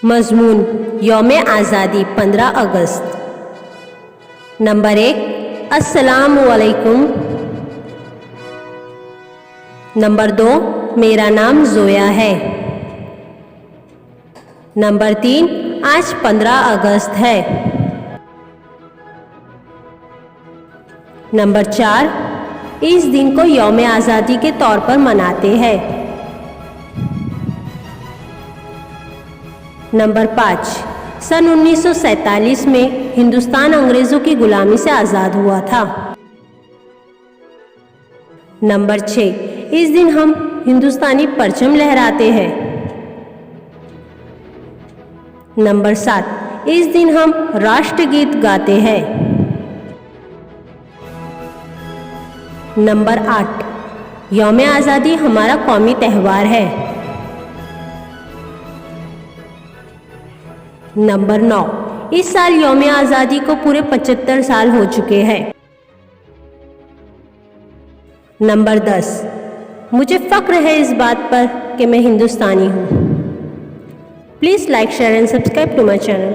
मजमून यौम आज़ादी 15 अगस्त। नंबर 1, अस्सलामु अलैकुम। नंबर 2, मेरा नाम ज़ोया है। नंबर 3, आज 15 अगस्त है। नंबर 4, इस दिन को यौम आज़ादी के तौर पर मनाते हैं। नंबर 5, सन 1947 में हिंदुस्तान अंग्रेज़ों की गुलामी से आज़ाद हुआ था। नंबर 6, इस दिन हम हिंदुस्तानी परचम लहराते हैं। नंबर 7, इस दिन हम राष्ट्रगीत गाते हैं। नंबर 8, यौम आज़ादी हमारा कौमी त्यौहार है। नंबर 9, इस साल यौम आज़ादी को पूरे 75 साल हो चुके हैं। नंबर 10, मुझे फ़ख्र है इस बात पर कि मैं हिंदुस्तानी हूँ। Please like, share and subscribe to my channel.